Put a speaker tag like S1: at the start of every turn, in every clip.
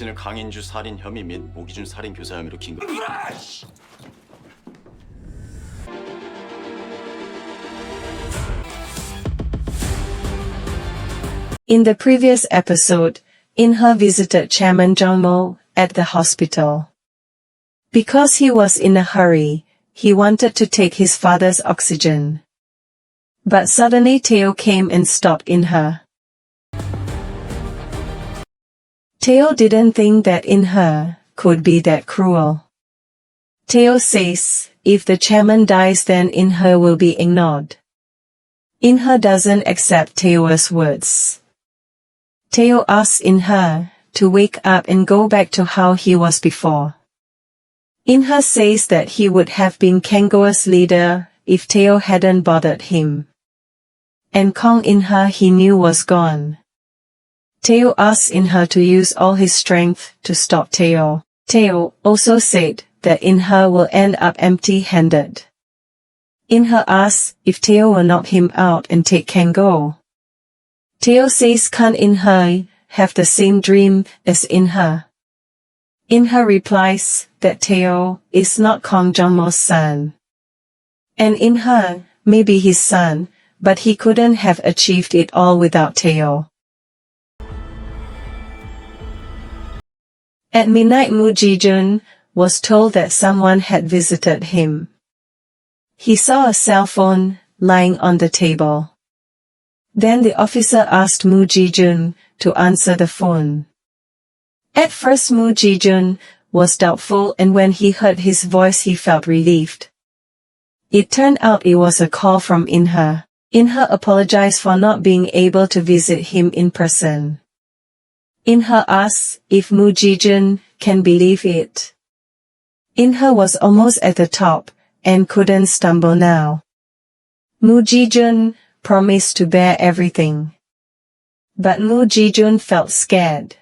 S1: 당신을 강인주 살인 혐의 및 무기준 살인 교사 혐의로 긴급.
S2: In the previous episode, Heir visited Chairman Jongmo at the hospital. Because he was in a hurry, he wanted to take his father's oxygen. But suddenly Teo came and stopped Heir. Teo didn't think that Heir could be that cruel. Teo says, if the chairman dies then Heir will be ignored. Heir doesn't accept Teo's words. Teo asks Heir to wake up and go back to how he was before. Heir says that he would have been Kanggo's leader if Teo hadn't bothered him. And Kong Heir he knew was gone. Teo asks Heir to use all his strength to stop Teo. Teo also said that Heir will end up empty-handed. Heir asks if Teo will knock him out and take Kanggo. Teo says can't Heir have the same dream as Heir? Heir replies that Teo is not Kong Jongmo's son. And Heir may be his son, but he couldn't have achieved it all without Teo. At midnight Muji Jun was told that someone had visited him. He saw a cell phone lying on the table. Then the officer asked Muji Jun to answer the phone. At first Muji Jun was doubtful, and when he heard his voice he felt relieved. It turned out it was a call from Heir. Heir apologized for not being able to visit him in person. Heir asks if Muji Jun can believe it. Heir was almost at the top and couldn't stumble now. Muji Jun promised to bear everything. But Muji Jun felt scared.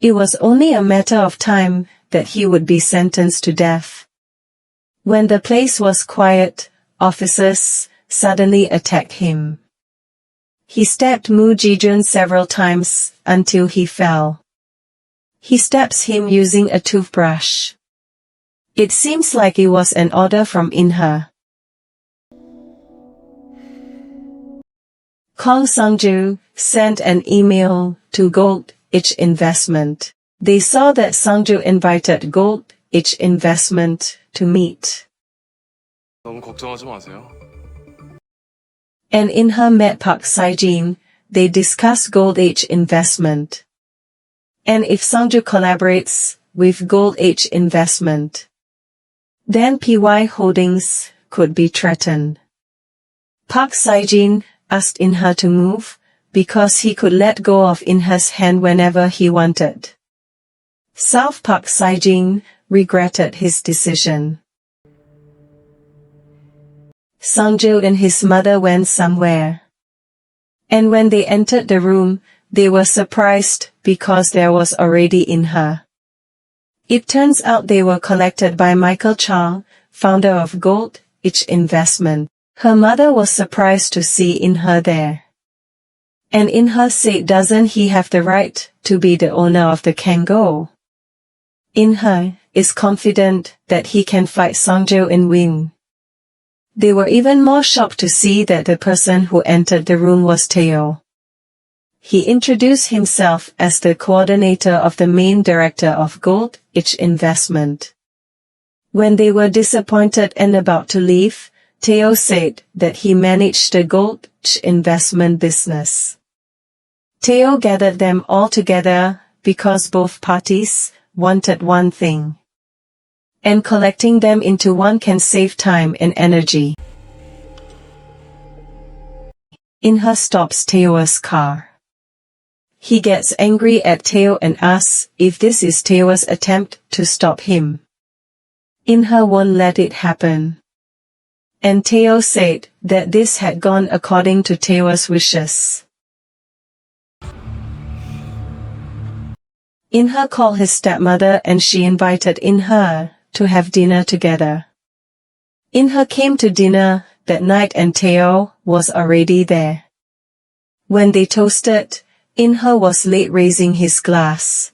S2: It was only a matter of time that he would be sentenced to death. When the place was quiet, officers suddenly attacked him. He stabbed Muji Jun several times until he fell. He stabs him using a toothbrush. It seems like it was an order from Heir. Kong Sungju sent an email to Gold H Investment. They saw that Sungju invited Gold H Investment to meet.
S3: 너무 걱정하지 마세요.
S2: And Heir met Park Sae-jin. They discussed Gold H Investment. And if Sungju collaborates with Gold H Investment, then PY Holdings could be threatened. Park Sae-jin asked Heir to move, because he could let go of Heir's hand whenever he wanted. South Park Sae-jin regretted his decision. Sungju and his mother went somewhere. And when they entered the room, they were surprised because there was already Heir. It turns out they were collected by Michael Chang, founder of Gold H Investment. Her mother was surprised to see Heir there. And Heir said doesn't he have the right to be the owner of the Kanggo? Heir is confident that he can fight Sungju and win. They were even more shocked to see that the person who entered the room was Teo. He introduced himself as the coordinator of the main director of Gold H Investment. When they were disappointed and about to leave, Teo said that he managed the Gold H Investment business. Teo gathered them all together because both parties wanted one thing. And collecting them into one can save time and energy. Heir stops Teo's car. He gets angry at Teo and asks if this is Teo's attempt to stop him. Heir won't let it happen. And Teo said that this had gone according to Teo's wishes. Heir called his stepmother and she invited Heir to have dinner together. Heir came to dinner that night and Teo was already there. When they toasted, Heir was late raising his glass.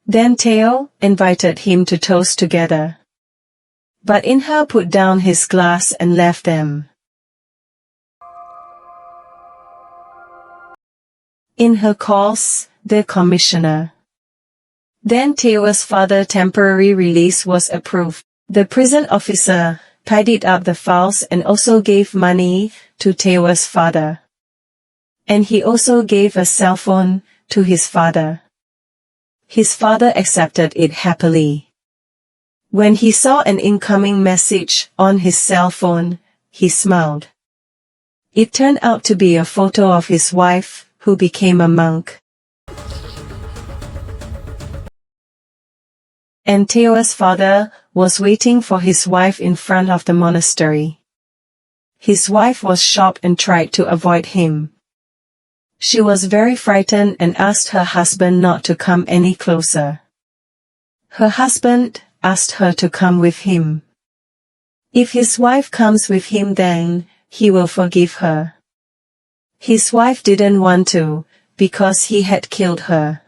S2: Then Teo invited him to toast together. But Heir put down his glass and left them. Heir calls the commissioner. Then Teo's father's temporary release was approved. The prison officer tidied up the files and also gave money to Teo's father. And he also gave a cell phone to his father. His father accepted it happily. When he saw an incoming message on his cell phone, he smiled. It turned out to be a photo of his wife, who became a monk. And Teo's father was waiting for his wife in front of the monastery. His wife was shocked and tried to avoid him. She was very frightened and asked her husband not to come any closer. Her husband asked her to come with him. If his wife comes with him, then he will forgive her. His wife didn't want to, because he had killed her.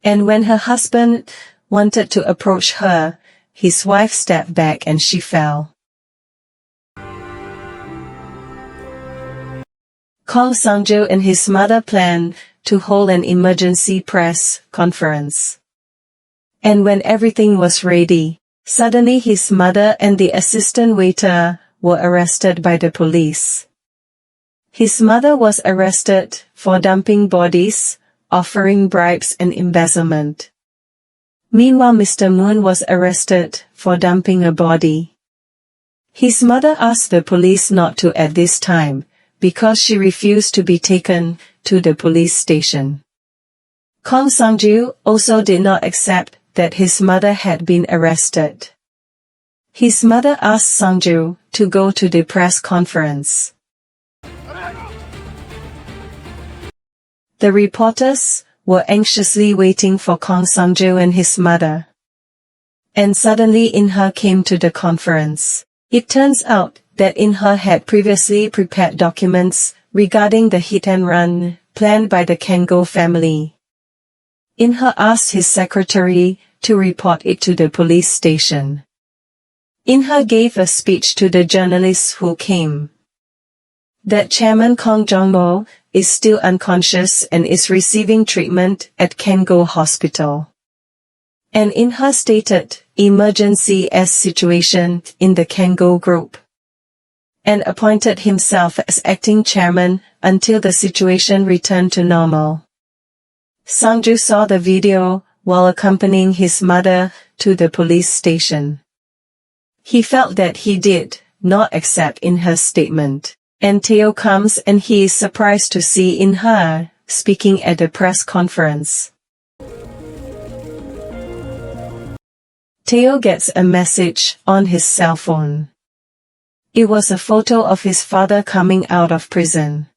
S2: And when her husband wanted to approach her, his wife stepped back and she fell. Kang Sang-joo and his mother planned to hold an emergency press conference. And when everything was ready, suddenly his mother and the assistant waiter were arrested by the police. His mother was arrested for dumping bodies, offering bribes and embezzlement. Meanwhile, Mr. Moon was arrested for dumping a body. His mother asked the police not to at this time, because she refused to be taken to the police station. Kang Sang-joo also did not accept that his mother had been arrested. His mother asked Sang-joo to go to the press conference. The reporters were anxiously waiting for Kang Sang-joo and his mother. And suddenly Heir came to the conference. It turns out that Heir had previously prepared documents regarding the hit and run planned by the Kang-go family. Heir asked his secretary to report it to the police station. Heir gave a speech to the journalists who came. That Chairman Kang Jong-mo is still unconscious and is receiving treatment at Kang-go Hospital. And Heir stated emergency as situation in the Kang-go group. And appointed himself as acting chairman until the situation returned to normal. Sang-joo saw the video while accompanying his mother to the police station. He felt that he did not accept Heir's statement. And Teo comes and he is surprised to see Heir speaking at a press conference. Teo gets a message on his cell phone. It was a photo of his father coming out of prison.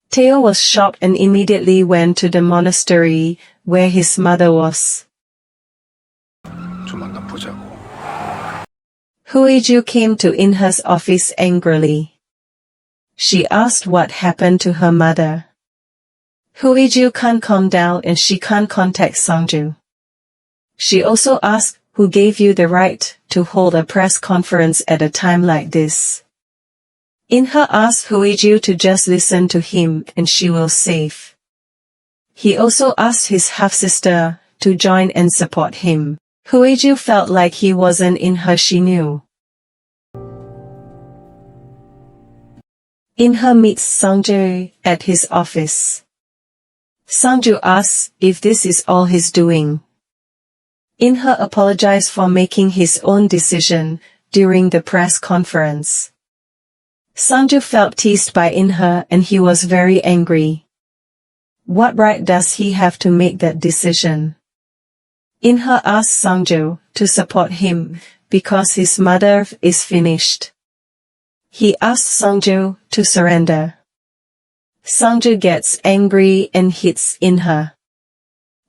S2: Teo was shocked and immediately went to the monastery where his mother was. Huiju came to Heir's office angrily. She asked what happened to her mother. Huiju can't calm down and she can't contact Sang-joo. She also asked, who gave you the right to hold a press conference at a time like this? Heir asked Huiju to just listen to him and she will save. He also asked his half-sister to join and support him. Huiju felt like he wasn't Heir she knew. Heir meets Sang-joo at his office. Sang-joo asks if this is all he's doing. Heir apologized for making his own decision during the press conference. Sang-joo felt teased by Heir and he was very angry. What right does he have to make that decision? Heir asked Sang-joo to support him because his mother is finished. He asked Sang-joo to surrender. Sang-joo gets angry and hits Heir.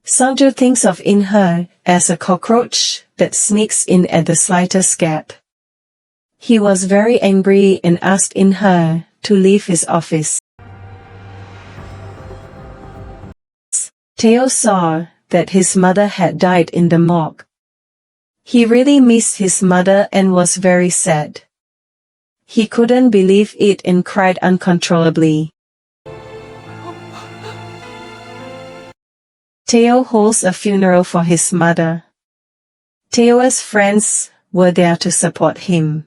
S2: Sang-joo thinks of Heir as a cockroach that sneaks in at the slightest gap. He was very angry and asked Heir to leave his office. Teo saw that his mother had died in the morgue. He really missed his mother and was very sad. He couldn't believe it and cried uncontrollably. Theo holds a funeral for his mother. Theo's friends were there to support him.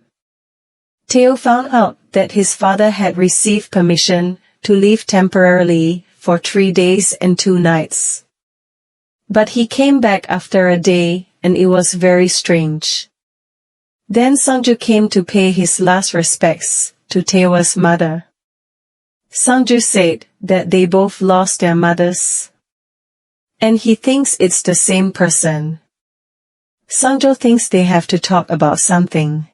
S2: Theo found out that his father had received permission to leave temporarily for 3 days and 2 nights. But he came back after a day, and it was very strange. Then Sungju came to pay his last respects to Theo's mother. Sungju said that they both lost their mothers, and he thinks it's the same person. Sungju thinks they have to talk about something.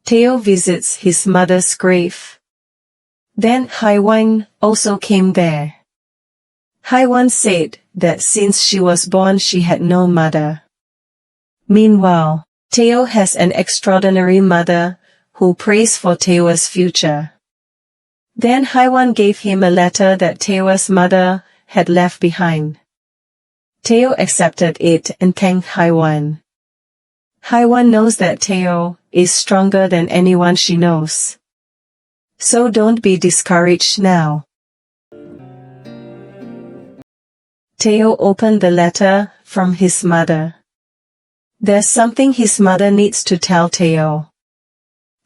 S2: Theo visits his mother's grave. Then Haiwan also came there. Haiwan said that since she was born she had no mother. Meanwhile, Theo has an extraordinary mother who prays for Theo's future. Then Haiwan gave him a letter that Theo's mother had left behind. Theo accepted it and thanked Haiwan. Haiwan knows that Theo is stronger than anyone she knows. So don't be discouraged now. Theo opened the letter from his mother. There's something his mother needs to tell Theo.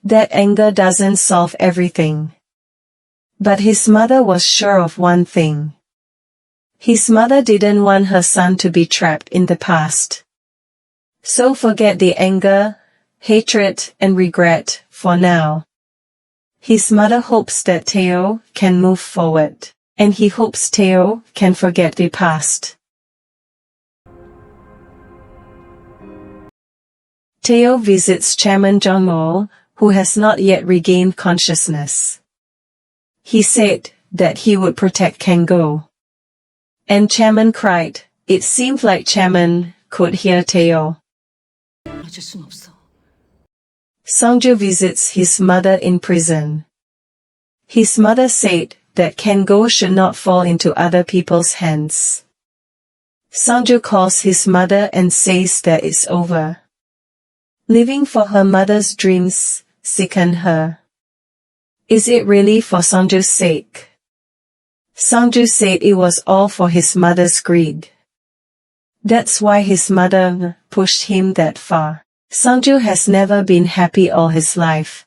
S2: That anger doesn't solve everything. But his mother was sure of one thing. His mother didn't want her son to be trapped in the past. So forget the anger, hatred, and regret for now. His mother hopes that Theo can move forward, and he hopes Theo can forget the past. Theo visits Chairman Jong-mo, who has not yet regained consciousness. He said that he would protect Kang-go. And Chairman cried. It seemed like Chairman could hear Theo. Sungju visits his mother in prison. His mother said that Kang-go should not fall into other people's hands. Sungju calls his mother and says that it's over. Living for her mother's dreams sicken her. Is it really for Sungju's sake? Sungju said it was all for his mother's greed. That's why his mother pushed him that far. Sungju has never been happy all his life.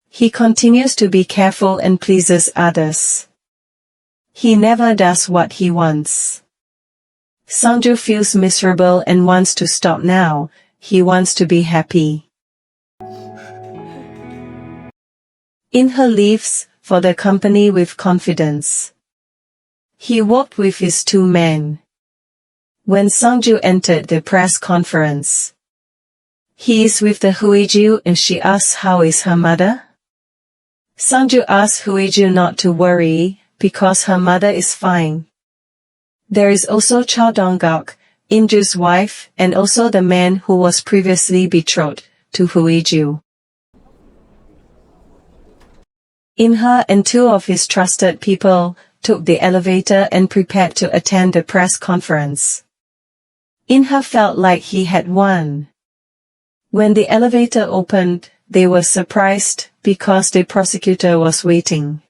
S2: He continues to be careful and pleases others. He never does what he wants. Sungju feels miserable and wants to stop now. He wants to be happy. In-her leaves for the company with confidence. He walked with his 2 men. When Sungju entered the press conference, he is with the Huiju and she asks how is her mother? Sungju asks Huiju not to worry, because her mother is fine. There is also Cha Dong-guk, Inju's wife, and also the man who was previously betrothed to Huiju. In-her and 2 of his trusted people took the elevator and prepared to attend the press conference. In-her felt like he had won. When the elevator opened, they were surprised because the prosecutor was waiting.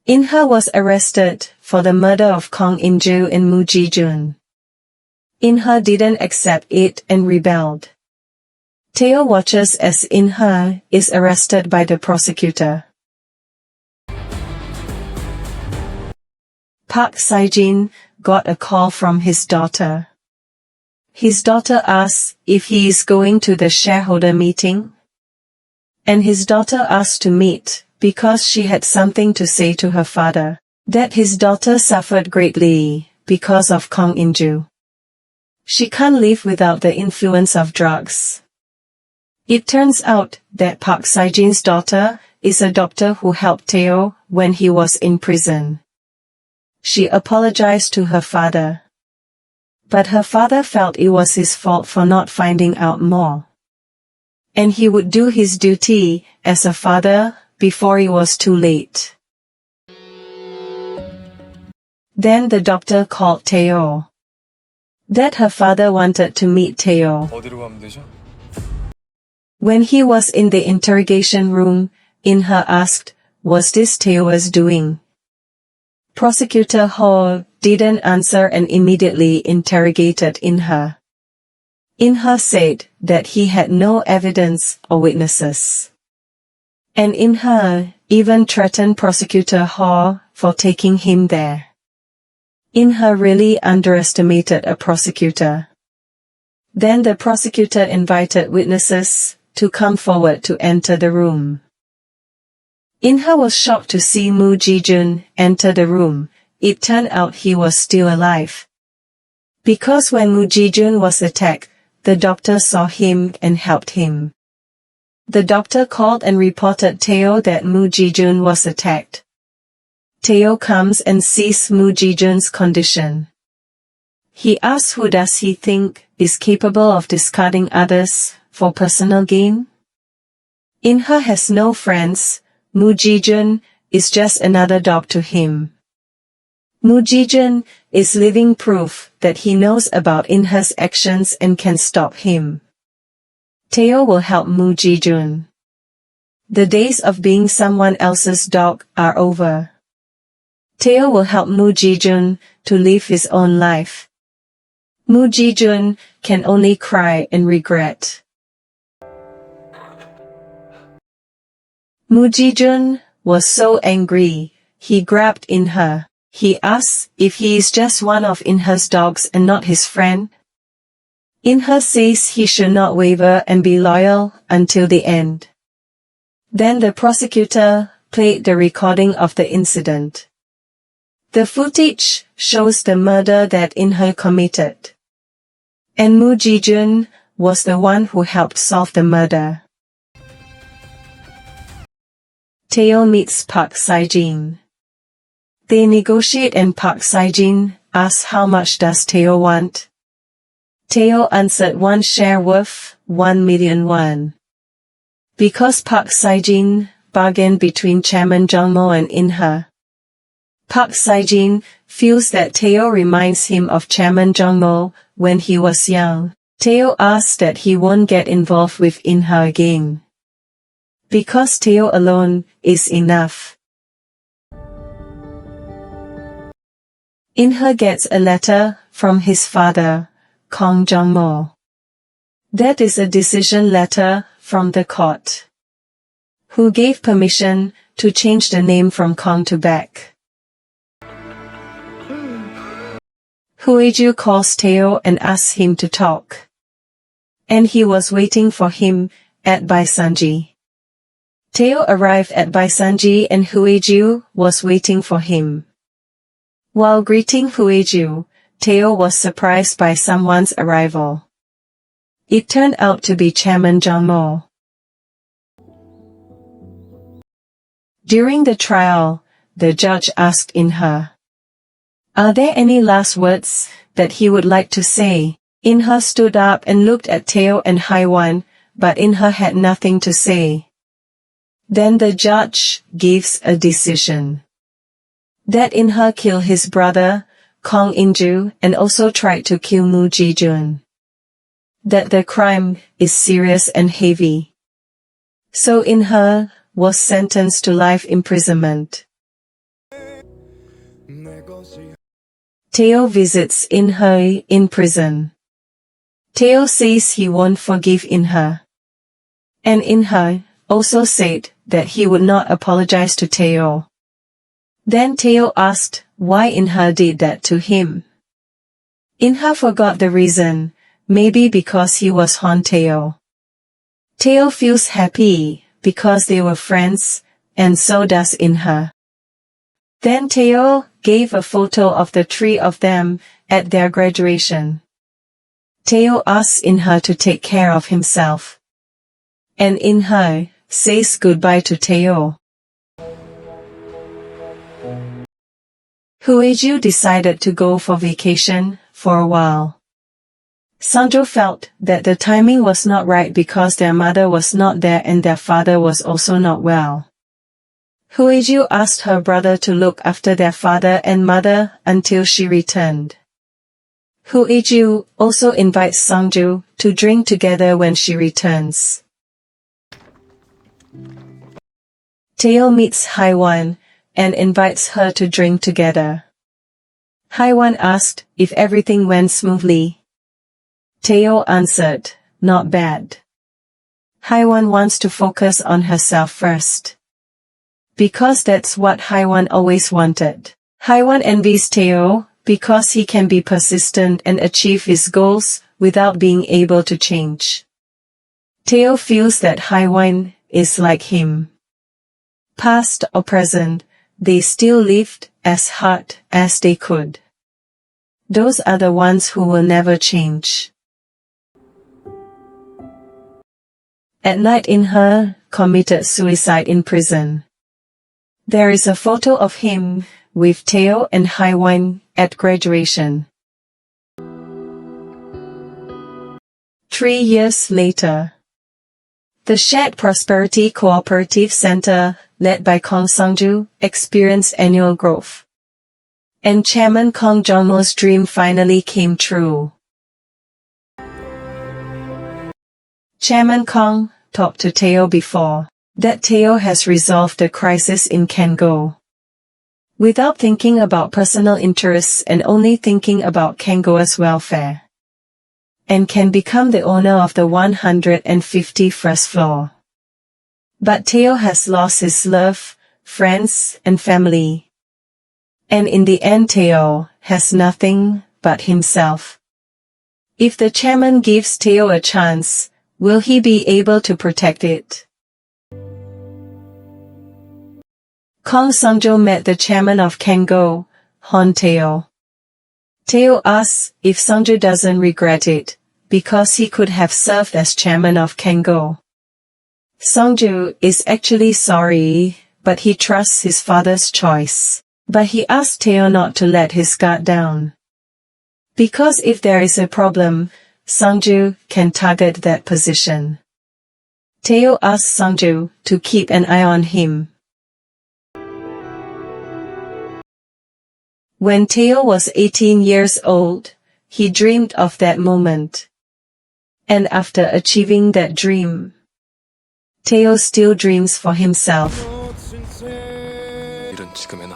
S2: In-her was arrested for the murder of Kong In-ju and Muji Jun. In-her didn't accept it and rebelled. Theo watches as In-her is arrested by the prosecutor. Park Sae-jin got a call from his daughter. His daughter asks if he is going to the shareholder meeting. And his daughter asked to meet, because she had something to say to her father, that his daughter suffered greatly because of Kong In-ju. She can't live without the influence of drugs. It turns out that Park Sae-jin's daughter is a doctor who helped Theo when he was in prison. She apologized to her father. But her father felt it was his fault for not finding out more. And he would do his duty as a father before it was too late. Then the doctor called Teo. That her father wanted to meet Teo.
S3: 어디로 가면 되죠?
S2: When he was in the interrogation room, In-her asked, "Was this Teo's doing?" Prosecutor Ho didn't answer and immediately interrogated In-her. In-her said that he had no evidence or witnesses. And In-her even threatened Prosecutor Ho for taking him there. In-her really underestimated a prosecutor. Then the prosecutor invited witnesses to come forward to enter the room. In-her was shocked to see Muji Jun enter the room. It turned out he was still alive. Because when Muji Jun was attacked, the doctor saw him and helped him. The doctor called and reported Teo that Muji Jun was attacked. Teo comes and sees Muji Jun's condition. He asks who does he think is capable of discarding others for personal gain? In-her has no friends. Muji Jun is just another dog to him. Muji Jun is living proof that he knows about In-her's actions and can stop him. Teo will help Muji Jun. The days of being someone else's dog are over. Teo will help Muji Jun to live his own life. Muji Jun can only cry and regret. Muji Jun was so angry, he grabbed In-her. He asked if he is just one of In-her's dogs and not his friend. In-her says he should not waver and be loyal until the end. Then the prosecutor played the recording of the incident. The footage shows the murder that In-her committed. And Muji Jun was the one who helped solve the murder. Teo meets Park Sae-jin. They negotiate and Park Sae-jin asks how much does Teo want. Teo answered one share worth 1 million won. Because Park Sae-jin bargained between Chairman Jong-mo and In-her. Park Sae-jin feels that Teo reminds him of Chairman Jong-mo when he was young. Teo asks that he won't get involved with In-her again. Because Teo alone is enough. In-her gets a letter from his father, Kong Jong-mo. That is a decision letter from the court, who gave permission to change the name from Kong to Baek. Hueju calls Teo and asks him to talk. And he was waiting for him at Baisanji. Teo arrived at Baisanji and Hueju was waiting for him. While greeting Hueju, Teo was surprised by someone's arrival. It turned out to be Chairman Jong-mo. During the trial, the judge asked In-her, "Are there any last words that he would like to say?" In-her stood up and looked at Teo and Haiwan, but In-her had nothing to say. Then the judge gives a decision. That In-her kill his brother, Kong In-ju, and also tried to kill Muji Jun. That the crime is serious and heavy. So In-her was sentenced to life imprisonment. Teo visits In-her in prison. Teo says he won't forgive In-her. And In-her also said that he would not apologize to Teo. Then Teo asked why In-her did that to him. In-her forgot the reason, maybe because he was Hon Teo. Teo feels happy because they were friends, and so does In-her. Then Teo gave a photo of the three of them at their graduation. Teo asks In-her to take care of himself. And In-her says goodbye to Teo. Hueju decided to go for vacation for a while. Sandro felt that the timing was not right because their mother was not there and their father was also not well. Huiju asked her brother to look after their father and mother until she returned. Huiju also invites Sungju to drink together when she returns. Tae meets Haiwan and invites her to drink together. Haiwan asked if everything went smoothly. Tae answered, not bad. Haiwan wants to focus on herself first. Because that's what Haiwan always wanted. Haiwan envies Tae because he can be persistent and achieve his goals without being able to change. Tae feels that Haiwan is like him. Past or present, they still lived as hard as they could. Those are the ones who will never change. At night Heir committed suicide in prison. There is a photo of him with Tae and Haiwan at graduation. 3 years later, the Shared Prosperity Cooperative Center, led by Kong Sungju, experienced annual growth. And Chairman Kong Jong-mo's dream finally came true. Chairman Kong talked to Tae before that Tae has resolved the crisis in Kango. Without thinking about personal interests and only thinking about Kango's welfare. And can become the owner of the 151st floor. But Tae has lost his love, friends, and family. And in the end Tae has nothing but himself. If the chairman gives Tae a chance, will he be able to protect it? Kong Sungjo met the chairman of Kango, Hon Tae. Tae asks if Sungjo doesn't regret it, because he could have served as chairman of Kango. Sungjo is actually sorry, but he trusts his father's choice. But he asks Tae not to let his guard down. Because if there is a problem, Sungjo can target that position. Tae asks Sungjo to keep an eye on him. When Tae was 18 years old, he dreamed of that moment. And after achieving that dream, Tae still dreams for himself.
S3: 이른 지금의